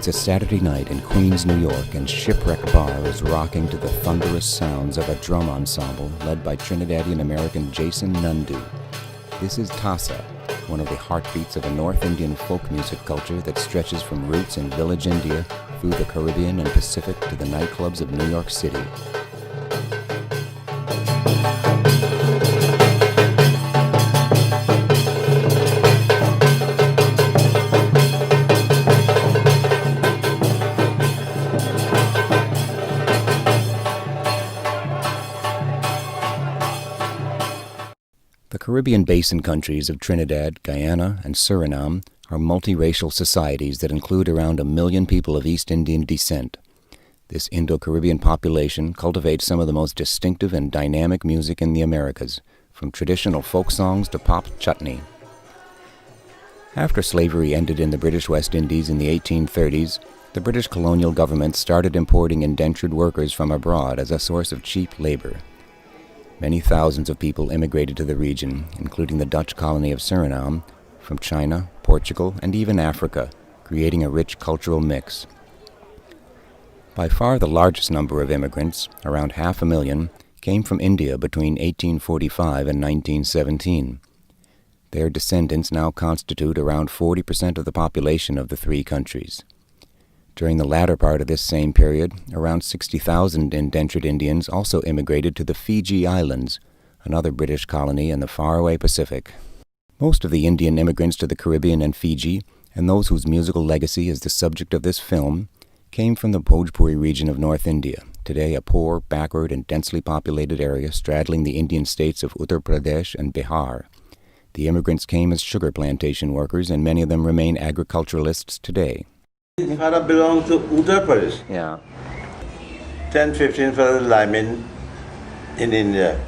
It's a Saturday night in Queens, New York, and Shipwreck Bar is rocking to the thunderous sounds of a drum ensemble led by Trinidadian-American Jason Nundu. This is Tassa, one of the heartbeats of a North Indian folk music culture that stretches from roots in village India through the Caribbean and Pacific to the nightclubs of New York City. The Caribbean basin countries of Trinidad, Guyana, and Suriname are multiracial societies that include around 1 million people of East Indian descent. This Indo-Caribbean population cultivates some of the most distinctive and dynamic music in the Americas, from traditional folk songs to pop chutney. After slavery ended in the British West Indies in the 1830s, the British colonial government started importing indentured workers from abroad as a source of cheap labor. Many thousands of people immigrated to the region, including the Dutch colony of Suriname, from China, Portugal, and even Africa, creating a rich cultural mix. By far the largest number of immigrants, around 500,000, came from India between 1845 and 1917. Their descendants now constitute around 40% of the population of the three countries. During the latter part of this same period, around 60,000 indentured Indians also immigrated to the Fiji Islands, another British colony in the faraway Pacific. Most of the Indian immigrants to the Caribbean and Fiji, and those whose musical legacy is the subject of this film, came from the Bhojpuri region of North India, today a poor, backward, and densely populated area straddling the Indian states of Uttar Pradesh and Bihar. The immigrants came as sugar plantation workers, and many of them remain agriculturalists today. Father belonged to Uttar Pradesh. Yeah. 10, 15 for the linemen in India.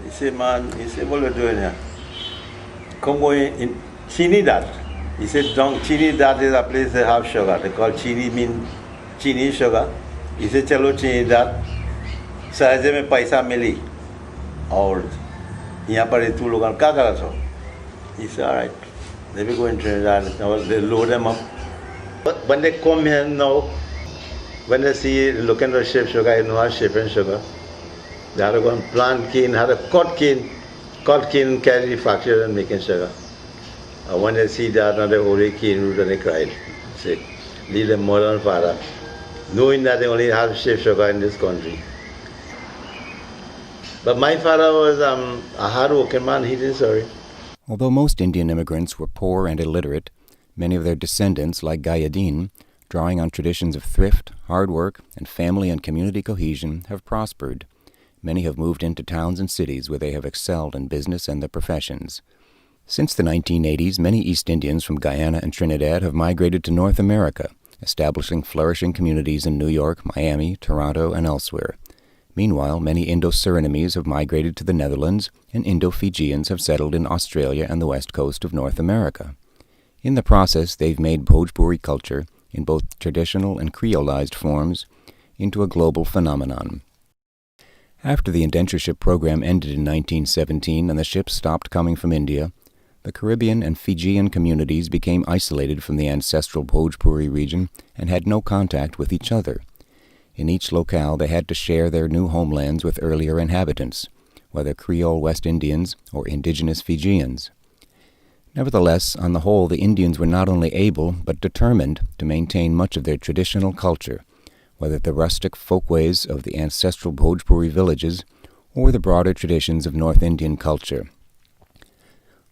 He said, man, what are you doing here? Come going in Trinidad. He said, Trinidad is a place they have sugar. They call chini mean chini sugar. He said, chalo Trinidad. Sahaje mein paisa mili. और यहाँ पर तू लोग क्या कर रहा? He said, all right, let me go in Trinidad. Now they load them up. But when they come here now, when they see looking for ship sugar, you know how shipping sugar. They have to go and plant cane, have to cut cane, carry factory and making sugar. And when they see that, now they hold a cane root and they cry. Say, leave the mother and father, knowing that they only have ship sugar in this country. But my father was a hard-working man, he didn't sorry. Although most Indian immigrants were poor and illiterate, many of their descendants, like Gayadeen, drawing on traditions of thrift, hard work, and family and community cohesion, have prospered. Many have moved into towns and cities where they have excelled in business and their professions. Since the 1980s, many East Indians from Guyana and Trinidad have migrated to North America, establishing flourishing communities in New York, Miami, Toronto, and elsewhere. Meanwhile, many Indo-Surinamese have migrated to the Netherlands, and Indo-Fijians have settled in Australia and the west coast of North America. In the process, they've made Bhojpuri culture, in both traditional and creolized forms, into a global phenomenon. After the indentureship program ended in 1917 and the ships stopped coming from India, the Caribbean and Fijian communities became isolated from the ancestral Bhojpuri region and had no contact with each other. In each locale, they had to share their new homelands with earlier inhabitants, whether Creole West Indians or indigenous Fijians. Nevertheless, on the whole, the Indians were not only able, but determined to maintain much of their traditional culture, whether the rustic folkways of the ancestral Bhojpuri villages or the broader traditions of North Indian culture.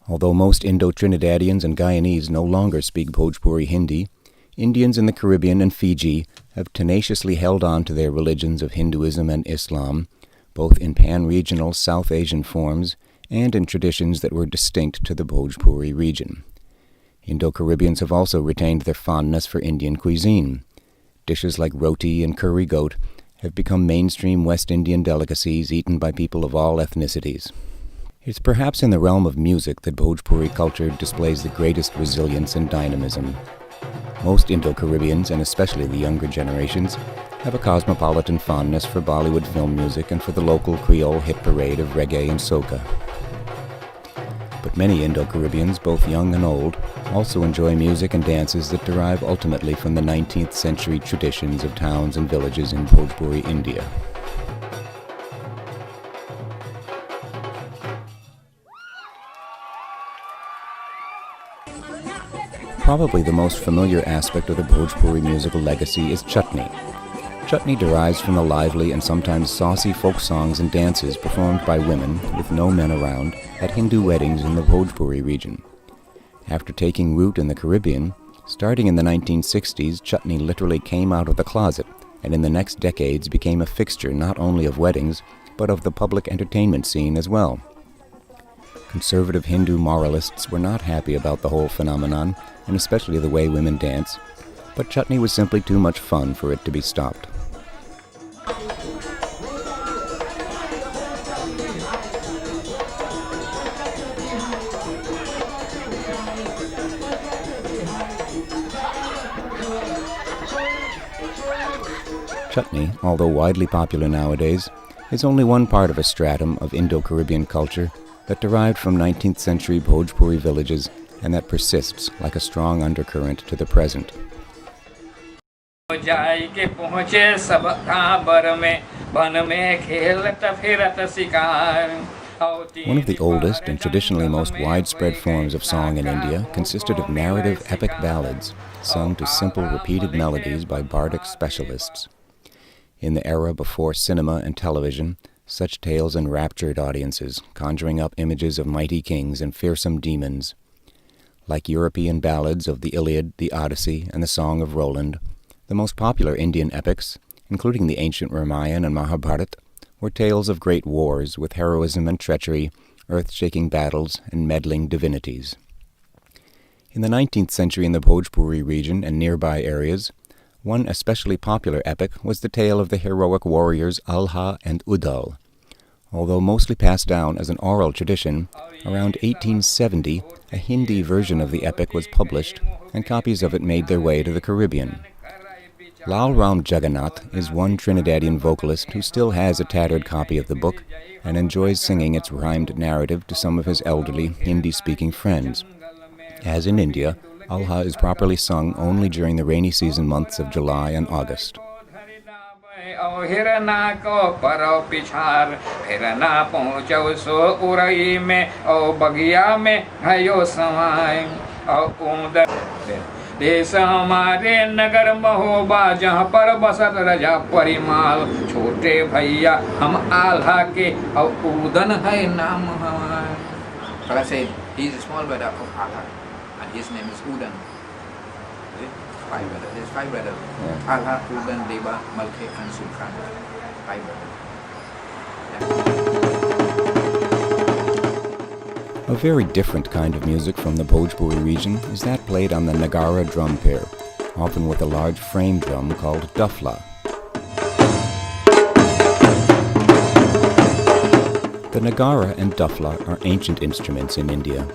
Although most Indo-Trinidadians and Guyanese no longer speak Bhojpuri Hindi, Indians in the Caribbean and Fiji have tenaciously held on to their religions of Hinduism and Islam, both in pan-regional South Asian forms and in traditions that were distinct to the Bhojpuri region. Indo-Caribbeans have also retained their fondness for Indian cuisine. Dishes like roti and curry goat have become mainstream West Indian delicacies eaten by people of all ethnicities. It's perhaps in the realm of music that Bhojpuri culture displays the greatest resilience and dynamism. Most Indo-Caribbeans, and especially the younger generations, have a cosmopolitan fondness for Bollywood film music and for the local Creole hit parade of reggae and soca. but many Indo-Caribbeans, both young and old, also enjoy music and dances that derive ultimately from the 19th century traditions of towns and villages in Bhojpuri, India. Probably the most familiar aspect of the Bhojpuri musical legacy is chutney. Chutney derives from the lively and sometimes saucy folk songs and dances performed by women, with no men around, at Hindu weddings in the Bhojpuri region. After taking root in the Caribbean, starting in the 1960s, chutney literally came out of the closet, and in the next decades became a fixture not only of weddings, but of the public entertainment scene as well. Conservative Hindu moralists were not happy about the whole phenomenon, and especially the way women dance, but chutney was simply too much fun for it to be stopped. Chutney, although widely popular nowadays, is only one part of a stratum of Indo-Caribbean culture that derived from 19th century Bhojpuri villages and that persists like a strong undercurrent to the present. One of the oldest and traditionally most widespread forms of song in India consisted of narrative epic ballads sung to simple repeated melodies by bardic specialists. In the era before cinema and television, such tales enraptured audiences, conjuring up images of mighty kings and fearsome demons. Like European ballads of the Iliad, the Odyssey, and the Song of Roland, the most popular Indian epics, including the ancient Ramayana and Mahabharata, were tales of great wars with heroism and treachery, earth-shaking battles, and meddling divinities. In the 19th century in the Bhojpuri region and nearby areas, one especially popular epic was the tale of the heroic warriors Alha and Udal. Although mostly passed down as an oral tradition, around 1870 a Hindi version of the epic was published, and copies of it made their way to the Caribbean. Lal Ram Jagannath is one Trinidadian vocalist who still has a tattered copy of the book and enjoys singing its rhymed narrative to some of his elderly Hindi-speaking friends. As in India, Alha is properly sung only during the rainy season months of July and August. देश हमारे नगर महोबा जहाँ पर बसत रजा परिमाल छोटे भैया हम आल्हा के और उदन है नाम हमारा. But I said he's a small brother of Alha and his name is Udan. Five brothers. There's five brothers. Yeah. Alha, Udan, Deva, Malke, and Sulkhan. Five brothers. A very different kind of music from the Bhojpuri region is that played on the nagara drum pair, often with a large frame drum called dafla. The nagara and dafla are ancient instruments in India,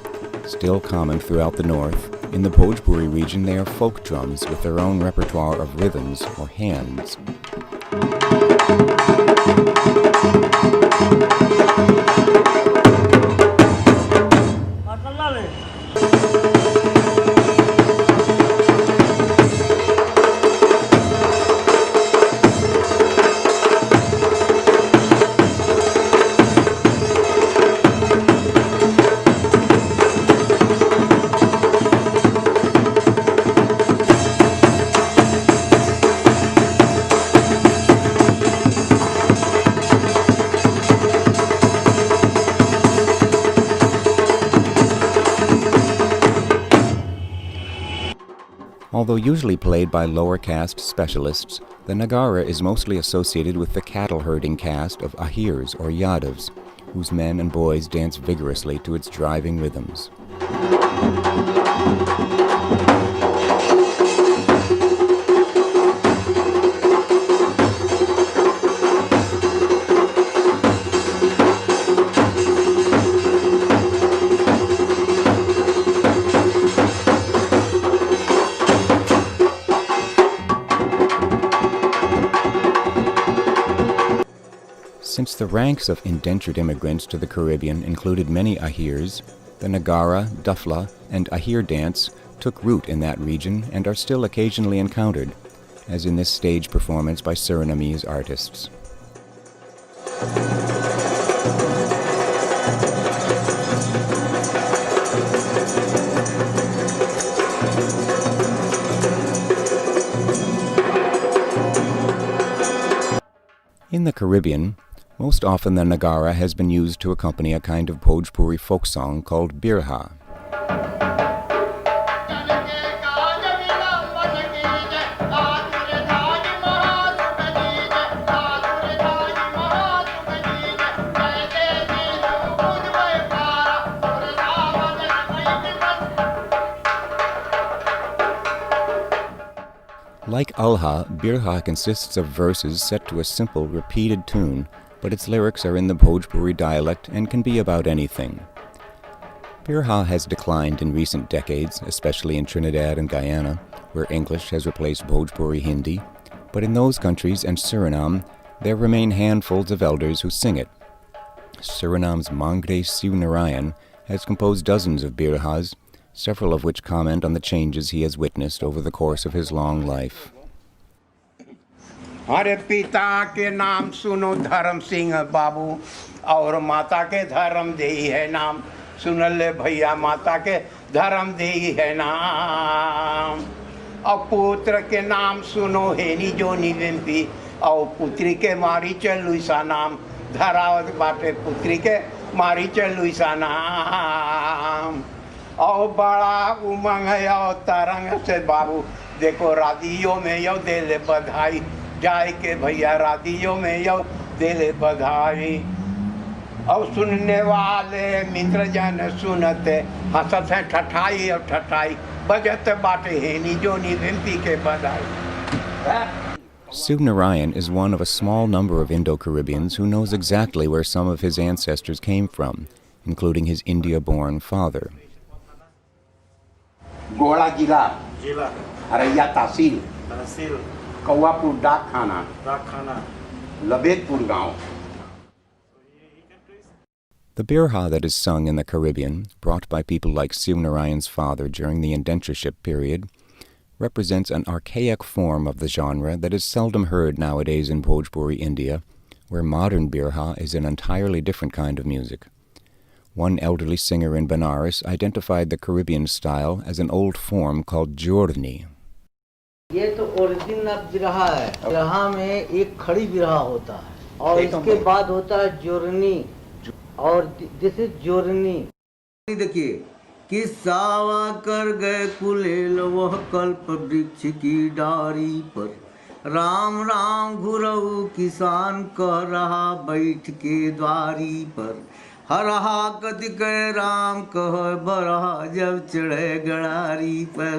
still common throughout the north. In the Bhojpuri region they are folk drums with their own repertoire of rhythms or hands. Although usually played by lower caste specialists, the nagara is mostly associated with the cattle herding caste of Ahirs or Yadavs, whose men and boys dance vigorously to its driving rhythms. Since the ranks of indentured immigrants to the Caribbean included many Ahirs, The nagara, dufla, and ahir dance took root in that region and are still occasionally encountered, as in this stage performance by Surinamese artists. In the Caribbean, most often the nagara has been used to accompany a kind of Bhojpuri folk song called birha. Like Alha, birha consists of verses set to a simple, repeated tune, but its lyrics are in the Bhojpuri dialect and can be about anything. Birha has declined in recent decades, especially in Trinidad and Guyana, where English has replaced Bhojpuri Hindi, but in those countries and Suriname, there remain handfuls of elders who sing it. Suriname's Mangre Siv has composed dozens of birhas, several of which comment on the changes he has witnessed over the course of his long life. अरे पिता के नाम सुनो धर्म सिंह बाबू और माता के धर्म देई है नाम सुन ले भैया माता के धर्म देई है नाम और पुत्र के नाम सुनो हेनी जोनी वेम्पी और पुत्री के मारी चलुई सा नाम धरावत बाटे पुत्री के मारी चलुई सा नाम और बड़ा उमंग है और तरंग से बाबू देखो रादियों में यो दे ले बधाई जाए के भैया रादियों में यो दे ले बधाई और सुनने वाले मित्र जन सुनते हंसत है ठठाई और ठठाई बजत बाटे हेनी जोनी विम्पी के बधाई. Subnarayan is one of a small number of Indo-Caribbeans who knows exactly where some of his ancestors came from, including his India-born father. गोड़ा जिला अरैया तहसील कौवापुर डाक खाना लबेदपुर गांव. The birha that is sung in the Caribbean, brought by people like Subnarayan's father during the indentureship period, represents an archaic form of the genre that is seldom heard nowadays in Bhojpuri, India, where modern birha is an entirely different kind of music. One elderly singer in Benares identified the Caribbean style as an old form called jorni. ये तो original बिरहा है. बिरहा में एक खड़ी बिरहा होता है और इसके बाद होता है जोरनी और दिस इज जोरनी. देखिए कि सावा कर गए कुलेल वह कल्प वृक्ष की डारी पर राम राम घुरऊ किसान कह रहा बैठ के द्वारी पर हरहा कति कह राम कह बरहा जब चढ़े गड़ारी पर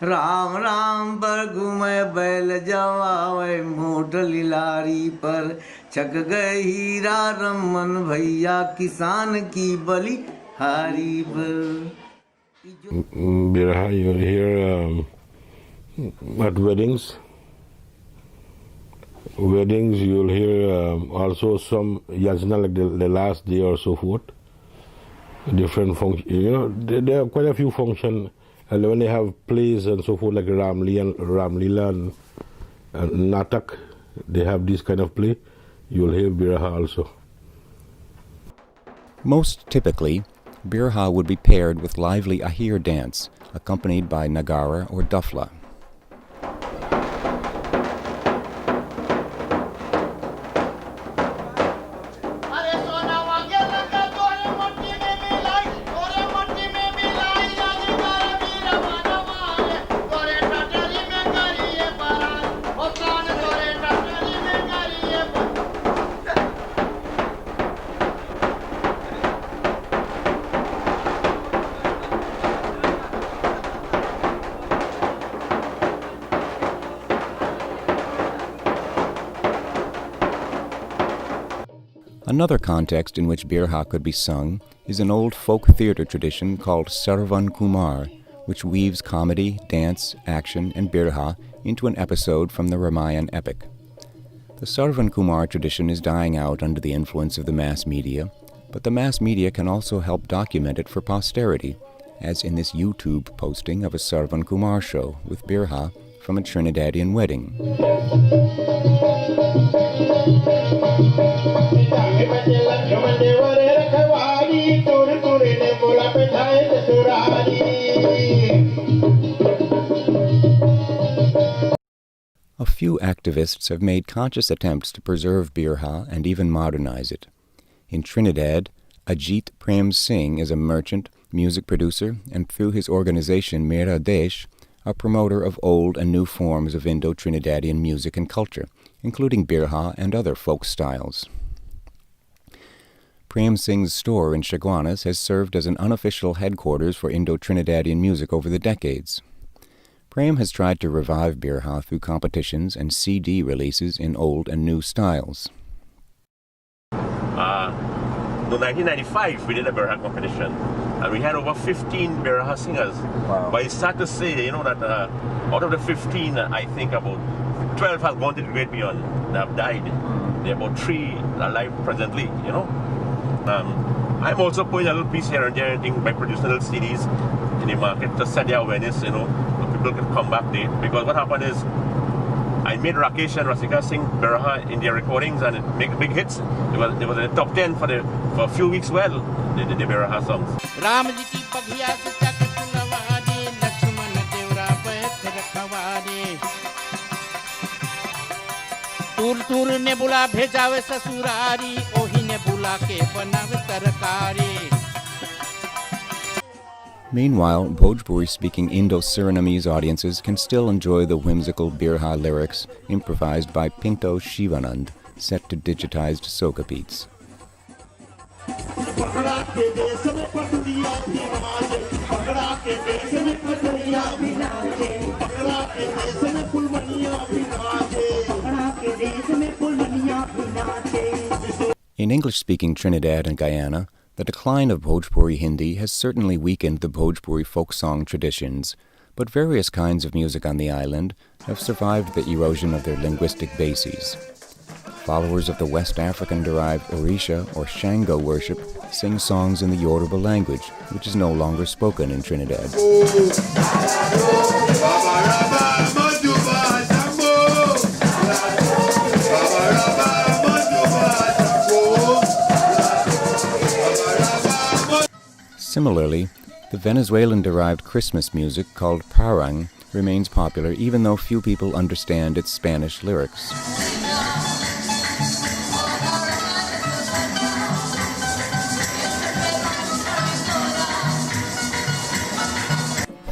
राम राम पर घूमे बैल जवावे मोट लिलारी पर छक गए हीरा रमन भैया किसान की बलि हारी पर. Birha, you'll hear at weddings. You'll hear also some yajna, like the last day or so forth. Different functions. There are quite a few functions. And when they have plays and so forth, like Ramlila and Natak, they have this kind of play. You'll hear birha also. Most typically, birha would be paired with lively ahir dance, accompanied by nagara or dufla. Another context in which birha could be sung is an old folk theater tradition called Sarvan Kumar, which weaves comedy, dance, action, and birha into an episode from the Ramayan epic. The Sarvan Kumar tradition is dying out under the influence of the mass media, but the mass media can also help document it for posterity, as in this YouTube posting of a Sarvan Kumar show with birha from a Trinidadian wedding. A few activists have made conscious attempts to preserve birha and even modernize it. In Trinidad, Ajit Prem Singh is a merchant, music producer, and through his organization Mera Desh, a promoter of old and new forms of Indo-Trinidadian music and culture, including birha and other folk styles. Prem Singh's store in Chaguanas has served as an unofficial headquarters for Indo-Trinidadian music over the decades. Prem has tried to revive birha through competitions and CD releases in old and new styles. In 1995, we did a birha competition, and we had over 15 birha singers. Wow. But it's sad to say, that out of the 15, I think about 12 have gone to the great beyond. They have died. There are about 3 alive presently, I'm also putting a little piece here and there, by producing little CDs in the market to set the awareness, so people can come back there. Because what happened is, I made Rakesh and Rasika sing birha in their recordings, and it made big hits. It was in the top 10 for a few weeks. Well, they did the birha songs. Tour ने बुला भेजावे ससुरारी ओही ने बुला के बनावे तरकारी. Meanwhile, Bhojpuri-speaking Indo-Surinamese audiences can still enjoy the whimsical birha lyrics improvised by Pinto Shivanand, set to digitized soca beats. In English-speaking Trinidad and Guyana, the decline of Bhojpuri Hindi has certainly weakened the Bhojpuri folk song traditions, but various kinds of music on the island have survived the erosion of their linguistic bases. Followers of the West African-derived Orisha or Shango worship sing songs in the Yoruba language, which is no longer spoken in Trinidad. Similarly, the Venezuelan-derived Christmas music called parang remains popular even though few people understand its Spanish lyrics.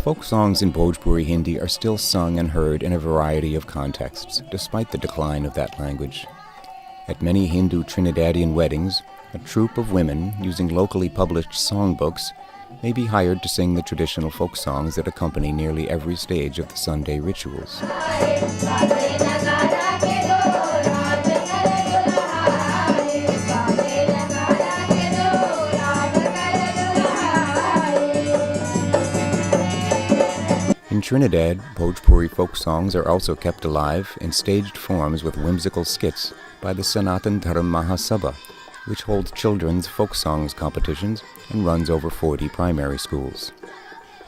Folk songs in Bhojpuri Hindi are still sung and heard in a variety of contexts, despite the decline of that language. At many Hindu Trinidadian weddings, a troupe of women, using locally published songbooks, may be hired to sing the traditional folk songs that accompany nearly every stage of the Sunday rituals. In Trinidad, Bhojpuri folk songs are also kept alive in staged forms with whimsical skits by the Sanatan Dharam Mahasabha, which holds children's folk songs competitions and runs over 40 primary schools.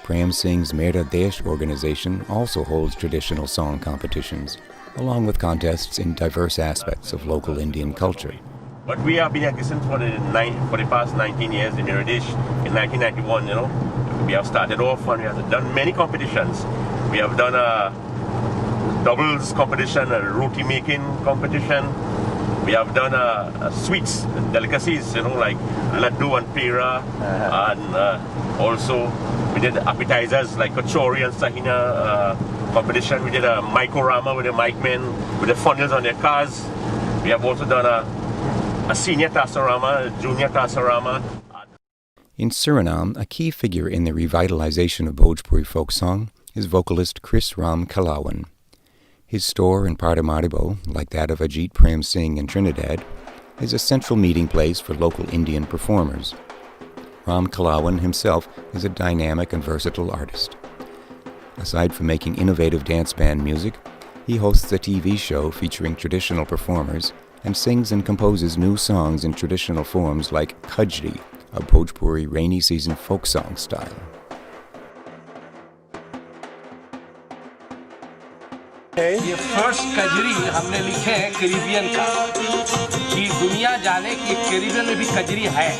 Prem Singh's Mera Desh organization also holds traditional song competitions, along with contests in diverse aspects of local Indian culture. But we have been existing for the past 19 years in Mera Desh. In 1991, we have started off and we have done many competitions. We have done a doubles competition, a roti making competition. We have done sweets and delicacies, like laddu and pera, and also we did appetizers like kachori and sahina competition. We did a micorama with the mic men with the funnels on their cars. We have also done a senior Tassarama, a junior Tassarama. In Suriname, a key figure in the revitalization of Bhojpuri folk song is vocalist Chris Ram Kalawan. His store in Paramaribo, like that of Ajit Prem Singh in Trinidad, is a central meeting place for local Indian performers. Ram Kalawan himself is a dynamic and versatile artist. Aside from making innovative dance band music, he hosts a TV show featuring traditional performers and sings and composes new songs in traditional forms like Kajri, a Bhojpuri rainy season folk song style. ये first Kajri हमने लिखे हैं Caribbean का कि दुनिया जाने कि Caribbean में भी कजरी है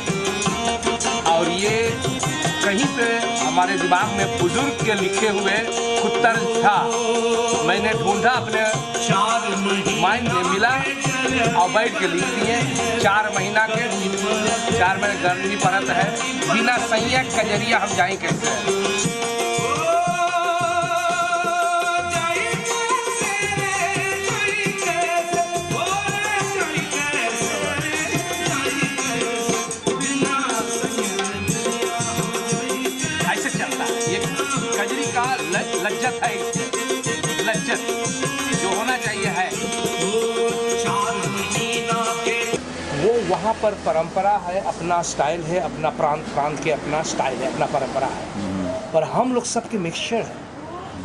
और ये कहीं पे हमारे दिमाग में बुजुर्ग के लिखे हुए कुत्तर था मैंने ढूंढा अपने माइंड में मिला और बैठ के लिख दिए 4 महीना के 4 महीने गर्मी परत है बिना संयक कजरिया हम जाएं कैसे लज्जत है लज्जत जो होना चाहिए है वो वहाँ पर परंपरा है अपना स्टाइल है अपना प्रांत के अपना स्टाइल है अपना परंपरा है पर हम लोग सबके मिक्सचर है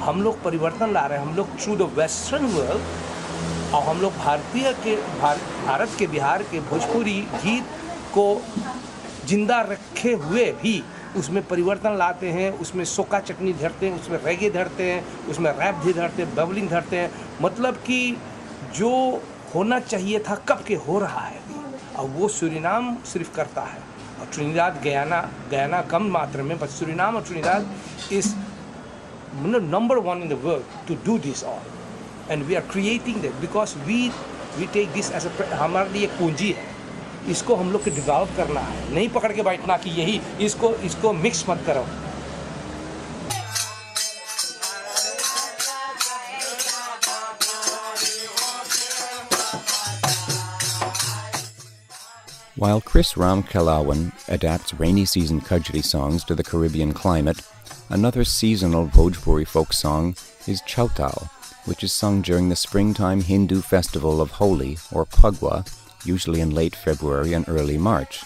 हम लोग परिवर्तन ला रहे हैं हम लोग थ्रू द वेस्टर्न वर्ल्ड और हम लोग भारत के बिहार के भोजपुरी गीत को जिंदा रखे हुए भी उसमें परिवर्तन लाते हैं उसमें सोका चटनी धरते हैं उसमें रेगे धरते हैं उसमें रैप भी धरते हैं बबलिंग धरते हैं मतलब कि जो होना चाहिए था कब के हो रहा है और वो सूरीनाम सिर्फ करता है और ट्रिनिडाद गयाना कम मात्रा में बट सूरीनाम और Trinidad is number 1 in the world to do this all and we are creating that because we take this as हमारे लिए एक पूंजी है इसको हम लोग को डेवलप करना है नहीं पकड़ के बैठना कि यही इसको मिक्स मत करो While Chris Ram Kalawan adapts rainy season Kajri songs to the Caribbean climate, another seasonal Bhojpuri folk song is chowtal, which is sung during the springtime Hindu festival of Holi or Phagwa, usually in late February and early March.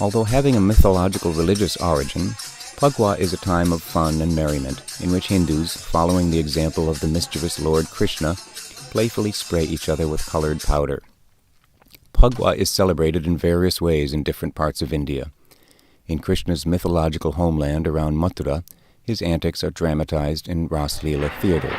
Although having a mythological religious origin, Phagwa is a time of fun and merriment in which Hindus, following the example of the mischievous Lord Krishna, playfully spray each other with colored powder. Phagwa is celebrated in various ways in different parts of India. In Krishna's mythological homeland around Mathura, his antics are dramatized in Ras Leela theater.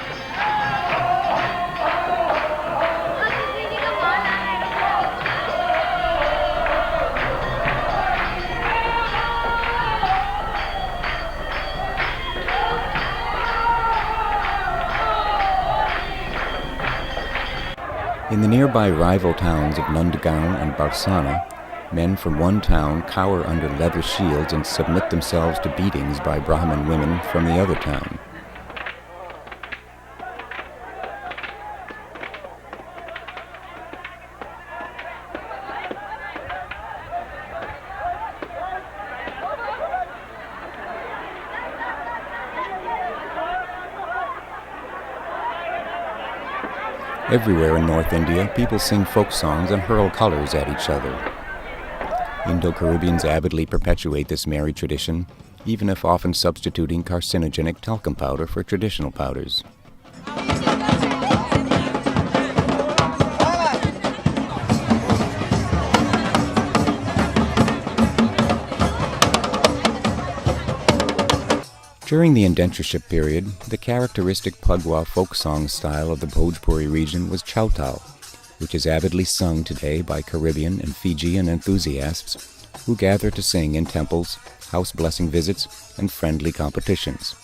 In the nearby rival towns of Nandgaon and Barsana, men from one town cower under leather shields and submit themselves to beatings by Brahmin women from the other town. Everywhere in North India, people sing folk songs and hurl colors at each other. Indo-Caribbeans avidly perpetuate this merry tradition, even if often substituting carcinogenic talcum powder for traditional powders. During the indentureship period, the characteristic Phagwa folk song style of the Bhojpuri region was chowtal, which is avidly sung today by Caribbean and Fijian enthusiasts who gather to sing in temples, house blessing visits, and friendly competitions.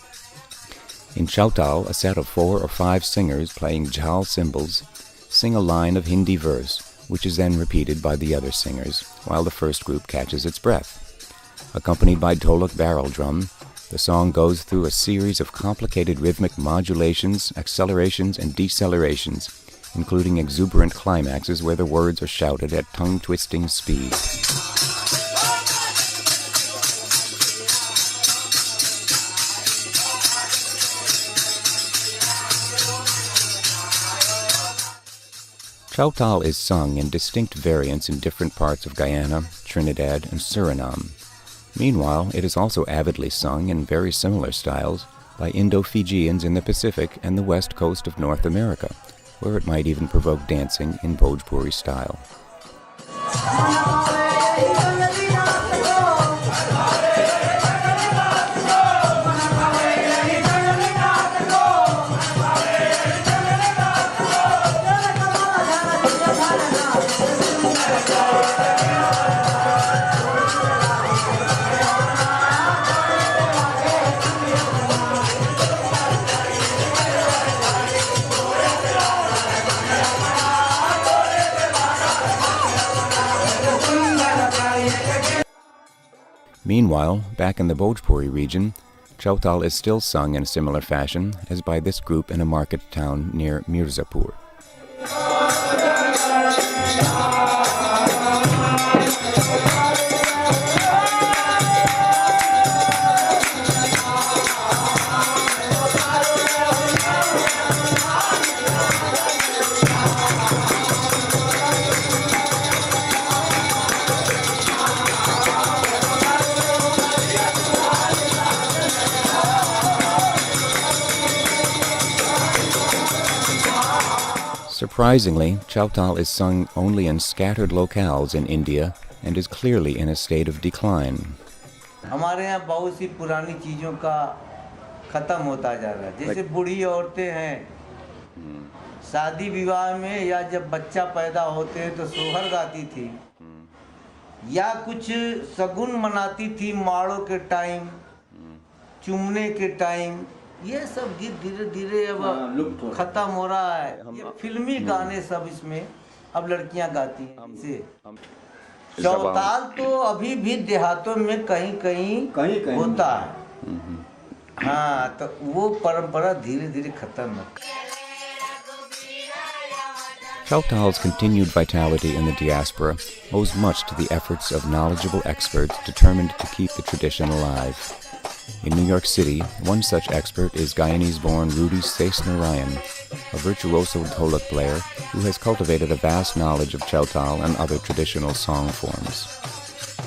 In chowtal, a set of 4 or 5 singers playing jhal cymbals sing a line of Hindi verse, which is then repeated by the other singers while the first group catches its breath. Accompanied by dholak barrel drum, the song goes through a series of complicated rhythmic modulations, accelerations, and decelerations, including exuberant climaxes where the words are shouted at tongue-twisting speed. Chowtal is sung in distinct variants in different parts of Guyana, Trinidad, and Suriname. Meanwhile, it is also avidly sung in very similar styles by Indo-Fijians in the Pacific and the west coast of North America, where it might even provoke dancing in Bhojpuri style. Meanwhile, back in the Bhojpuri region, chowtal is still sung in a similar fashion as by this group in a market town near Mirzapur. Surprisingly, chowtal is sung only in scattered locales in India and is clearly in a state of decline. हमारे यहाँ बहुत सी पुरानी चीज़ों का ख़त्म होता जा रहा है, जैसे बूढ़ी औरतें हैं, शादी विवाह में या जब बच्चा पैदा होते हैं तो सोहर गाती थी, या कुछ सगुन मनाती थी माड़ों के टाइम, चुमने के टाइम, ये सब गीत धीरे धीरे अब खत्म हो रहा है। ये फिल्मी गाने सब इसमें अब लड़कियां गाती हैं। इसे चौताल तो अभी भी देहातों में कहीं कहीं होता है, हाँ, तो वो परंपरा धीरे धीरे खत्म है। Chowtal's continued vitality in the diaspora owes much to the efforts of knowledgeable experts determined to keep the tradition alive. In New York City, one such expert is Guyanese-born Rudy Saisnarayan, a virtuoso dholak player who has cultivated a vast knowledge of chowtal and other traditional song forms.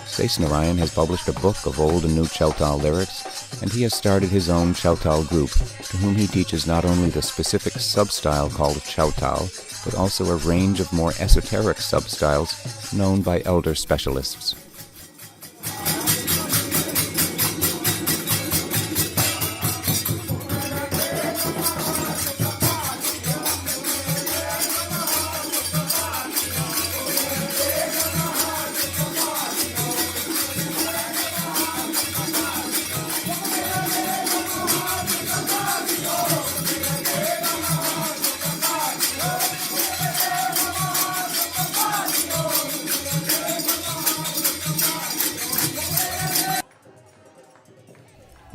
Saisnarayan has published a book of old and new chowtal lyrics, and he has started his own chowtal group, to whom he teaches not only the specific substyle called chowtal, but also a range of more esoteric substyles known by elder specialists.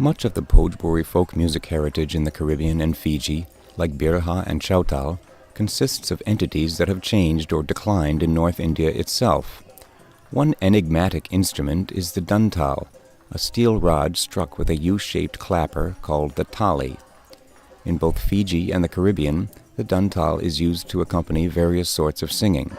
Much of the Bhojpuri folk music heritage in the Caribbean and Fiji, like birha and chowtal, consists of entities that have changed or declined in North India itself. One enigmatic instrument is the dantal, a steel rod struck with a U-shaped clapper called the tali. In both Fiji and the Caribbean, the dantal is used to accompany various sorts of singing.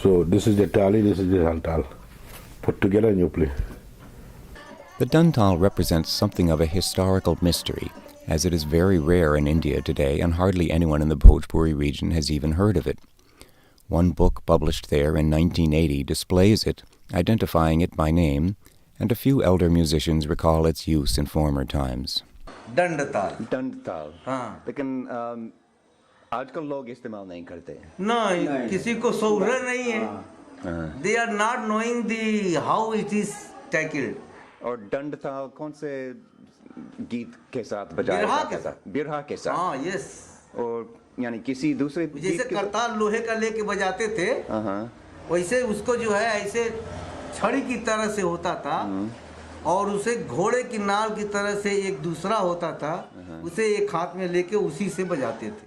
So this is the tali, this is the dantal. Put together and you play. The dantal represents something of a historical mystery, as it is very rare in India today and hardly anyone in the Bhojpuri region has even heard of it. One book published there in 1980 displays it, identifying it by name, and a few elder musicians recall its use in former times. दंडताल, हाँ, लेकिन आजकल लोग इस्तेमाल नहीं करते। नहीं, किसी को सौरा नहीं है। They are not knowing the how it is tackled. और दंडताल कौन से गीत के साथ बजाया जाता है? बिरहा के साथ। हाँ, yes. और यानी किसी दूसरे जैसे करताल लोहे का लेके बजाते थे, वैसे उसको जो है ऐसे छड़ी की तरह से होता था, और उसे घोड़े की नाल की तरह से एक दूसरा होता था, उसे एक हाथ में लेके उसी से बजाते थे,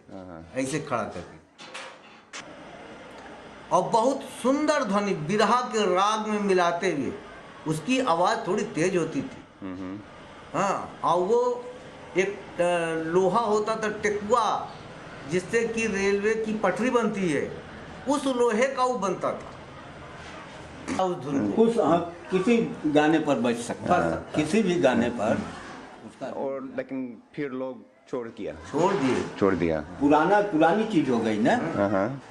ऐसे खड़ा करके। और बहुत सुंदर ध्वनि बिरहा के राग में मिलाते हुए, उसकी आवाज़ थोड़ी तेज होती थी, हाँ, और वो एक लोहा होता था टेकुआ, जिससे कि रेलवे की पटरी बनती है, उस लोहे का वो बनता था। उस धुन को किसी गाने पर बज सकता है, किसी भी गाने पर उसका। और लेकिन फिर लोग छोड़ दिया। पुरानी चीज हो गई ना,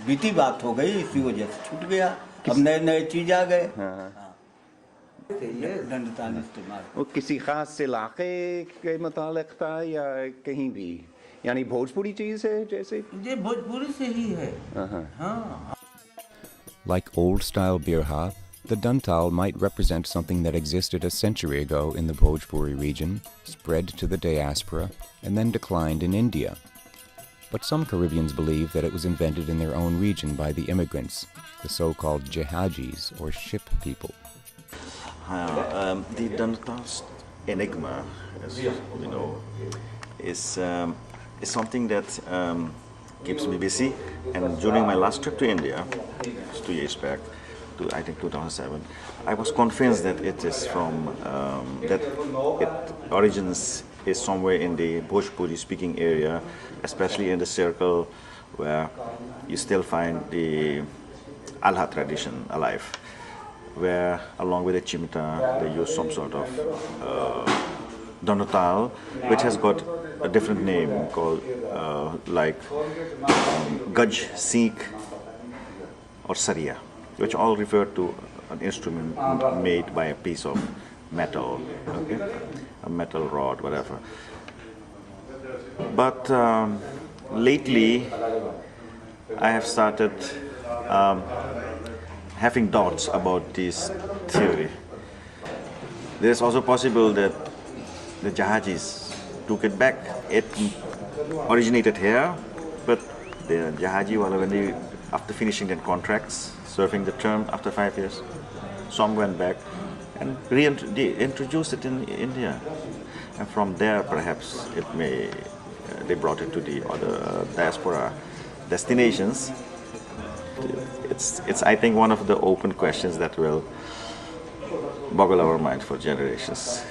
बीती बात हो गई, इसी वजह से छूट गया। अब नए चीज आ गए। दंडताल इस्तेमाल वो किसी खास इलाके के मुतालिक था या कहीं भी, यानी भोजपुरी चीज है जैसे? ये भोजपुरी से ही है। हाँ। Like old-style birha, the dantal might represent something that existed a century ago in the Bhojpuri region, spread to the diaspora, and then declined in India. But some Caribbeans believe that it was invented in their own region by the immigrants, the so-called jihadis, or ship people. The dantal enigma, as you know, is something that keeps me busy. And during my last trip to India, 2 years back, I think 2007, I was convinced that it is from that it origins is somewhere in the Bhojpuri speaking area, especially in the circle where you still find the Alha tradition alive, where along with the chimita they use some sort of dantal, which has got a different name called Gaj, Sikh or Sariya, which all refer to an instrument made by a piece of metal, okay? A metal rod, whatever. But lately I have started having doubts about this theory. There is also possible that the Jahajis took it back. It originated here, but the Jahaji, when they, after finishing their contracts, serving the term after 5 years, some went back and introduced it in India. And from there, perhaps, they brought it to the other diaspora destinations. It's I think, one of the open questions that will boggle our mind for generations.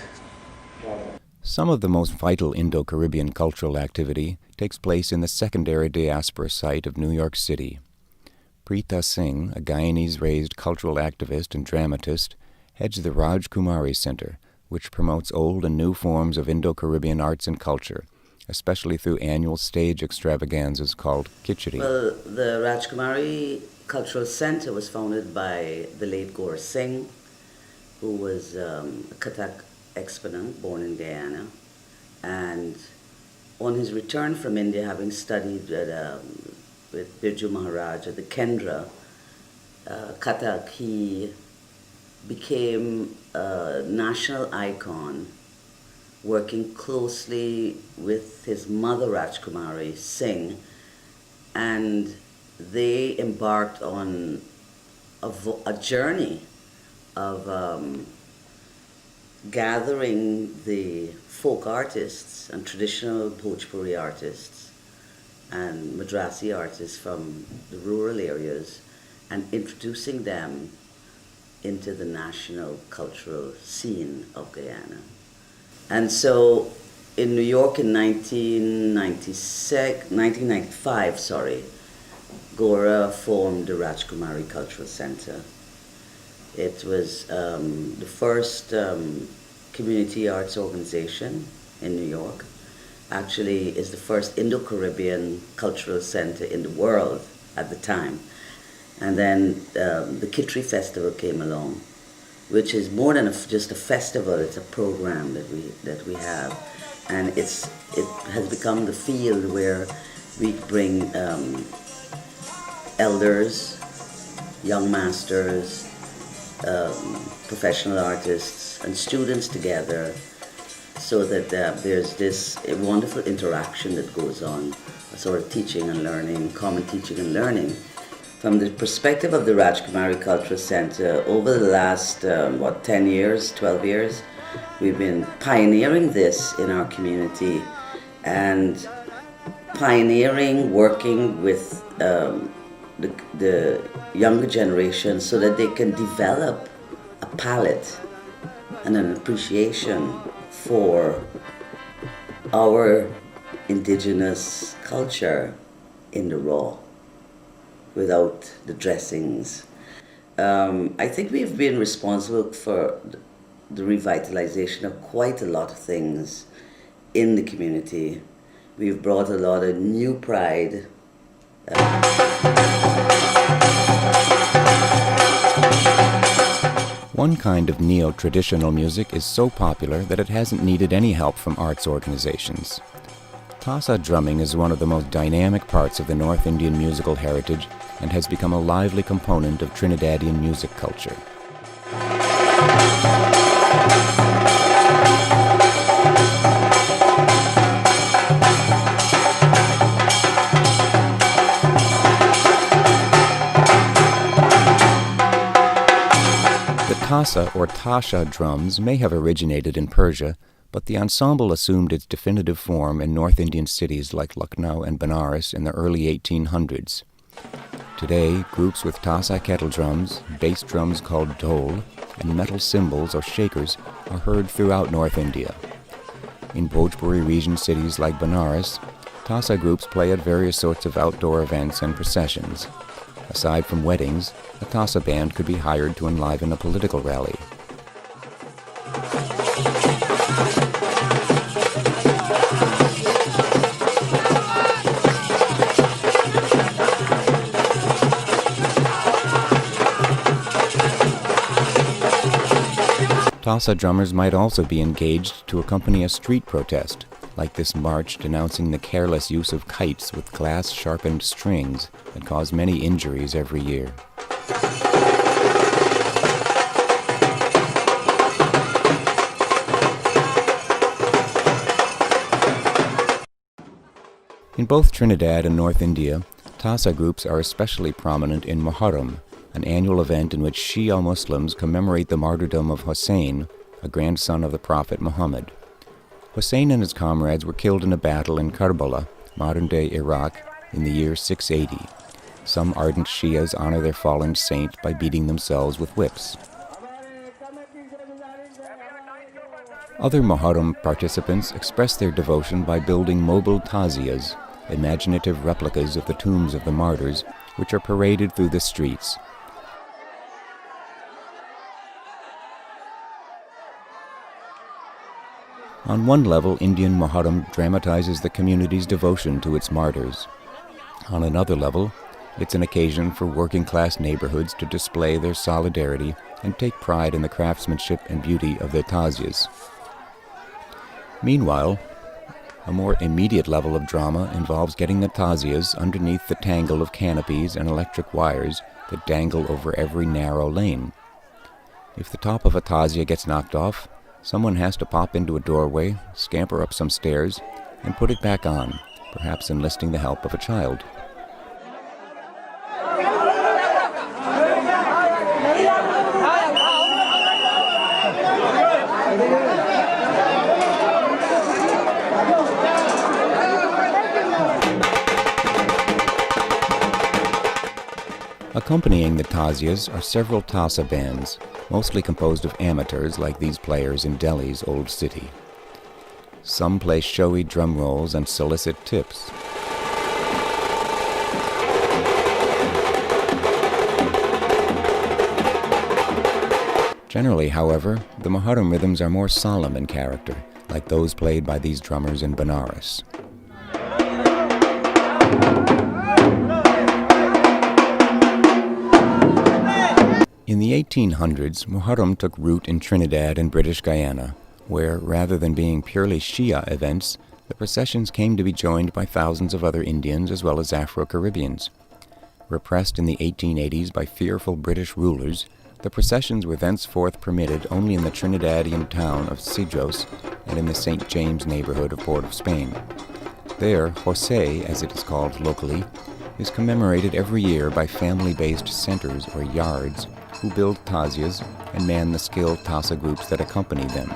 Some of the most vital Indo-Caribbean cultural activity takes place in the secondary diaspora site of New York City. Preeta Singh, a Guyanese-raised cultural activist and dramatist, heads the Raj Kumari Center, which promotes old and new forms of Indo-Caribbean arts and culture, especially through annual stage extravaganzas called Khichdi. Well, the Raj Kumari Cultural Center was founded by the late Gaur Singh, who was a Kathak exponent born in Guyana. And on his return from India, having studied with Birju Maharaj at the Kendra, Kathak, he became a national icon, working closely with his mother Rajkumari Singh, and they embarked on a journey of gathering the folk artists and traditional Bhojpuri artists and Madrasi artists from the rural areas and introducing them into the national cultural scene of Guyana. And so in New York in 1995, Gora formed the Rajkumari Cultural Center. It was the first community arts organization in New York. Actually, is the first Indo-Caribbean cultural center in the world at the time. And then the Khichdi Festival came along, which is more than just a festival. It's a program that we have, and it has become the field where we bring elders, young masters, professional artists, and students together, so that there's this wonderful interaction that goes on, a sort of teaching and learning, common teaching and learning. From the perspective of the Rajkumari Cultural Center, over the last, 10 years, 12 years, we've been pioneering this in our community and pioneering working with the younger generation so that they can develop a palate and an appreciation for our indigenous culture in the raw, without the dressings. I think we've been responsible for the revitalization of quite a lot of things in the community. We've brought a lot of new pride. One kind of neo-traditional music is so popular that it hasn't needed any help from arts organizations. Tassa drumming is one of the most dynamic parts of the North Indian musical heritage and has become a lively component of Trinidadian music culture. Tassa or Tasha drums may have originated in Persia, but the ensemble assumed its definitive form in North Indian cities like Lucknow and Benares in the early 1800s. Today, groups with Tassa kettle drums, bass drums called dhol, and metal cymbals or shakers are heard throughout North India. In Bhojpuri region cities like Benares, Tassa groups play at various sorts of outdoor events and processions. Aside from weddings, a Tassa band could be hired to enliven a political rally. Tassa drummers might also be engaged to accompany a street protest, like this march denouncing the careless use of kites with glass-sharpened strings that cause many injuries every year. In both Trinidad and North India, Tassa groups are especially prominent in Muharram, an annual event in which Shia Muslims commemorate the martyrdom of Hosay, a grandson of the Prophet Muhammad. Hosay and his comrades were killed in a battle in Karbala, modern-day Iraq, in the year 680. Some ardent Shias honor their fallen saint by beating themselves with whips. Other Muharram participants express their devotion by building mobile taziyas, imaginative replicas of the tombs of the martyrs, which are paraded through the streets. On one level, Indian Muharram dramatizes the community's devotion to its martyrs. On another level, it's an occasion for working-class neighborhoods to display their solidarity and take pride in the craftsmanship and beauty of their taziyas. Meanwhile, a more immediate level of drama involves getting the taziyas underneath the tangle of canopies and electric wires that dangle over every narrow lane. If the top of a taziya gets knocked off, someone has to pop into a doorway, scamper up some stairs, and put it back on, perhaps enlisting the help of a child. Accompanying the taziyas are several Tassa bands, mostly composed of amateurs like these players in Delhi's Old City. Some play showy drum rolls and solicit tips. Generally, however, the Muharram rhythms are more solemn in character, like those played by these drummers in Benares. In the 1800s, Muharram took root in Trinidad and British Guyana, where, rather than being purely Shia events, the processions came to be joined by thousands of other Indians as well as Afro-Caribbeans. Repressed in the 1880s by fearful British rulers, the processions were thenceforth permitted only in the Trinidadian town of Sidros and in the St. James neighborhood of Port of Spain. There, Hosay, as it is called locally, is commemorated every year by family-based centers or yards who build taziyas and man the skilled Tassa groups that accompany them.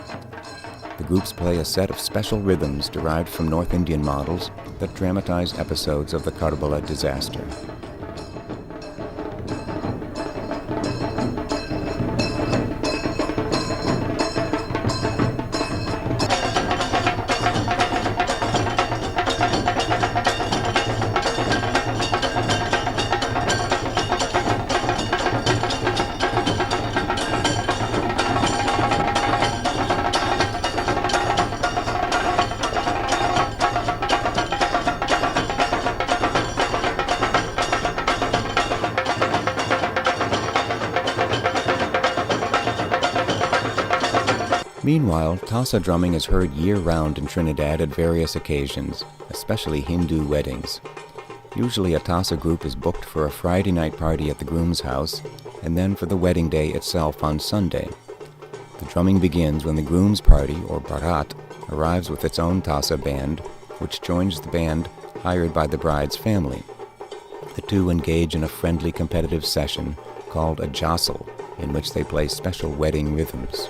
The groups play a set of special rhythms derived from North Indian models that dramatize episodes of the Karbala disaster. Meanwhile, Tassa drumming is heard year-round in Trinidad at various occasions, especially Hindu weddings. Usually a Tassa group is booked for a Friday night party at the groom's house, and then for the wedding day itself on Sunday. The drumming begins when the groom's party, or barat, arrives with its own Tassa band, which joins the band hired by the bride's family. The two engage in a friendly competitive session called a jostle, in which they play special wedding rhythms.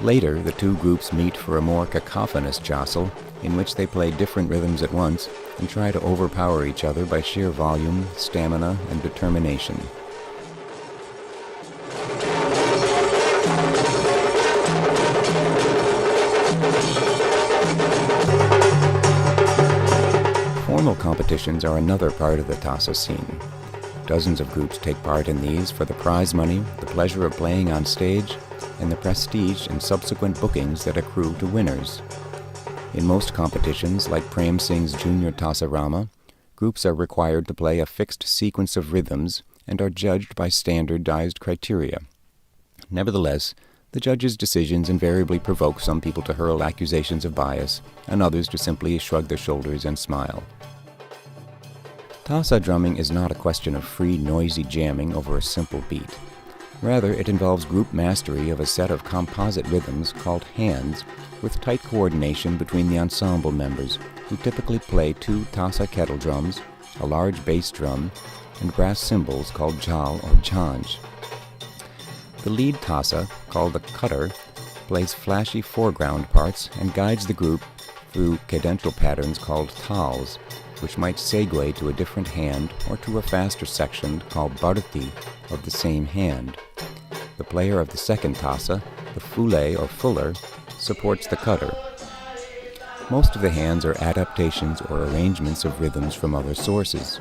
Later, the two groups meet for a more cacophonous jostle, in which they play different rhythms at once and try to overpower each other by sheer volume, stamina, and determination. Formal competitions are another part of the Tassa scene. Dozens of groups take part in these for the prize money, the pleasure of playing on stage, and the prestige and subsequent bookings that accrue to winners. In most competitions, like Prem Singh's Junior Tassa Rama, groups are required to play a fixed sequence of rhythms and are judged by standardized criteria. Nevertheless, the judges' decisions invariably provoke some people to hurl accusations of bias, and others to simply shrug their shoulders and smile. Tassa drumming is not a question of free, noisy jamming over a simple beat. Rather, it involves group mastery of a set of composite rhythms called hands, with tight coordination between the ensemble members, who typically play two Tassa kettle drums, a large bass drum, and brass cymbals called jhal or jhanj. The lead Tassa, called the cutter, plays flashy foreground parts and guides the group through cadential patterns called tals, which might segue to a different hand or to a faster section called bharati of the same hand. The player of the second Tassa, the fule or fuller, supports the cutter. Most of the hands are adaptations or arrangements of rhythms from other sources.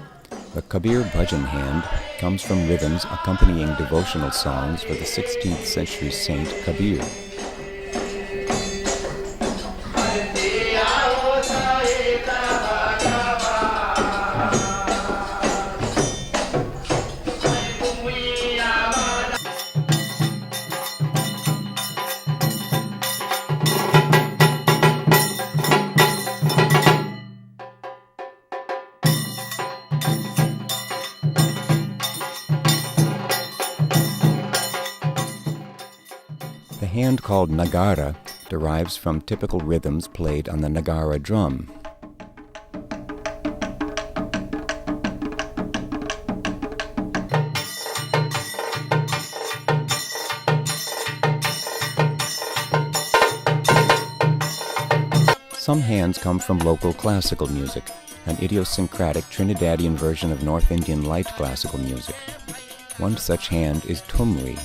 The Kabir Bhajan hand comes from rhythms accompanying devotional songs for the 16th century saint Kabir. The hand called nagara derives from typical rhythms played on the nagara drum. Some hands come from local classical music, an idiosyncratic Trinidadian version of North Indian light classical music. One such hand is tumri.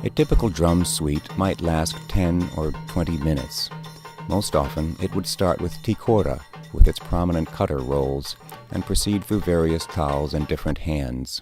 A typical drum suite might last 10 or 20 minutes. Most often, it would start with tikora, with its prominent cutter rolls, and proceed through various tals and different hands.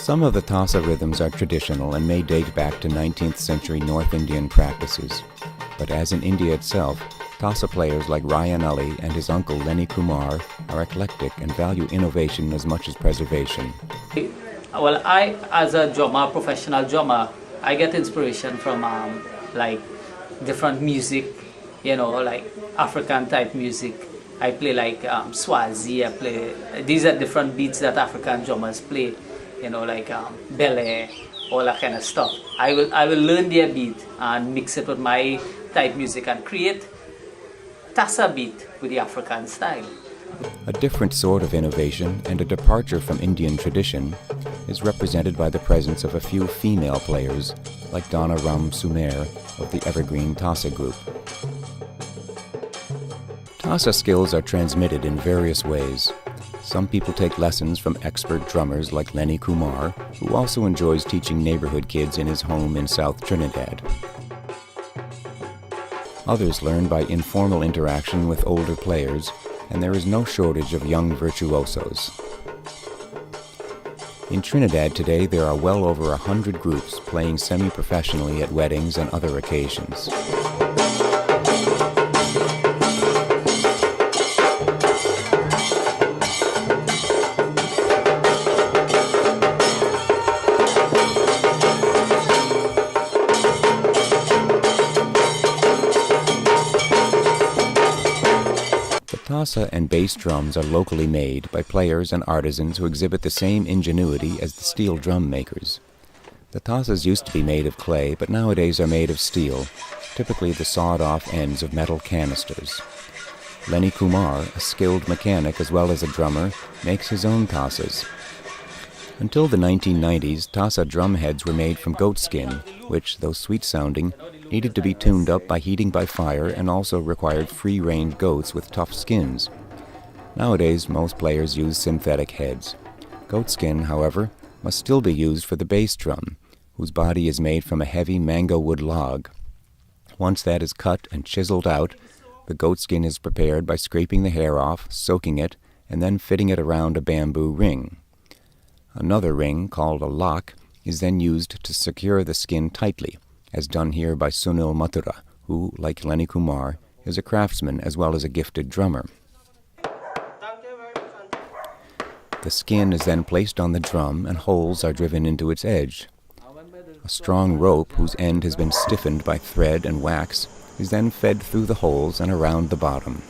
Some of the Tassa rhythms are traditional and may date back to 19th century North Indian practices. But as in India itself, Tassa players like Ryan Ali and his uncle Lenny Kumar are eclectic and value innovation as much as preservation. Well, I, as a drummer, professional drummer, I get inspiration from like different music, you know, like African type music. I play like Swazi, these are different beats that African drummers play, you know, like belly, all that kind of stuff. I will learn their beat and mix it with my type music and create Tassa beat with the African style. A different sort of innovation and a departure from Indian tradition is represented by the presence of a few female players like Donna Ram Sumer of the Evergreen Tassa group. Tassa skills are transmitted in various ways. Some people take lessons from expert drummers like Lenny Kumar, who also enjoys teaching neighborhood kids in his home in South Trinidad. Others learn by informal interaction with older players, and there is no shortage of young virtuosos. In Trinidad today, there are well over 100 groups playing semi-professionally at weddings and other occasions. Tassa and bass drums are locally made by players and artisans who exhibit the same ingenuity as the steel drum makers. The tassas used to be made of clay, but nowadays are made of steel, typically the sawed-off ends of metal canisters. Lenny Kumar, a skilled mechanic as well as a drummer, makes his own tassas. Until the 1990s, Tassa drum heads were made from goat skin, which, though sweet-sounding, needed to be tuned up by heating by fire and also required free-range goats with tough skins. Nowadays, most players use synthetic heads. Goat skin, however, must still be used for the bass drum, whose body is made from a heavy mango wood log. Once that is cut and chiseled out, the goat skin is prepared by scraping the hair off, soaking it, and then fitting it around a bamboo ring. Another ring, called a lock, is then used to secure the skin tightly, as done here by Sunil Mathura, who, like Lenny Kumar, is a craftsman as well as a gifted drummer. The skin is then placed on the drum and holes are driven into its edge. A strong rope whose end has been stiffened by thread and wax is then fed through the holes and around the bottom.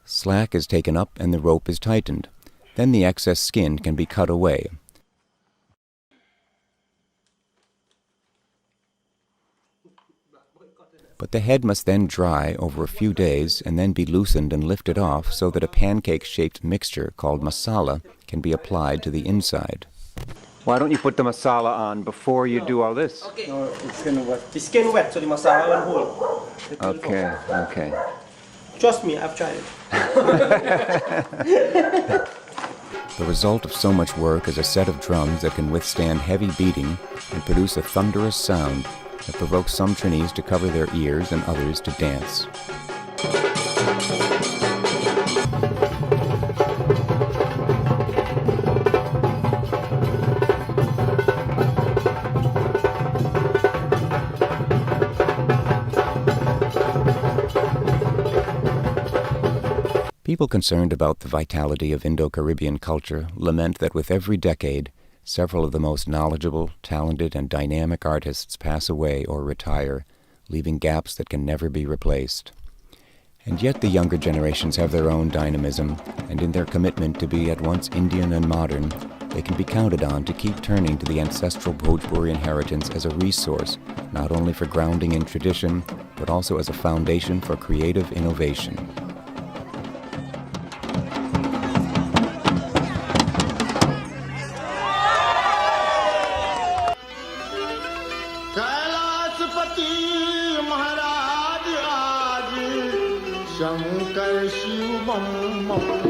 Slack is taken up and the rope is tightened. Then the excess skin can be cut away. But the head must then dry over a few days and then be loosened and lifted off so that a pancake-shaped mixture called masala can be applied to the inside. Why don't you put the masala on before you do all this? Okay. No, it's skin wet. The skin wet, so the masala will hold. Okay, okay. Trust me, I've tried it. The result of so much work is a set of drums that can withstand heavy beating and produce a thunderous sound that provokes some Trinis to cover their ears and others to dance. People concerned about the vitality of Indo-Caribbean culture lament that with every decade, several of the most knowledgeable, talented, and dynamic artists pass away or retire, leaving gaps that can never be replaced. And yet the younger generations have their own dynamism, and in their commitment to be at once Indian and modern, they can be counted on to keep turning to the ancestral Bhojpuri inheritance as a resource, not only for grounding in tradition, but also as a foundation for creative innovation. Shankar Shiv bomb bomb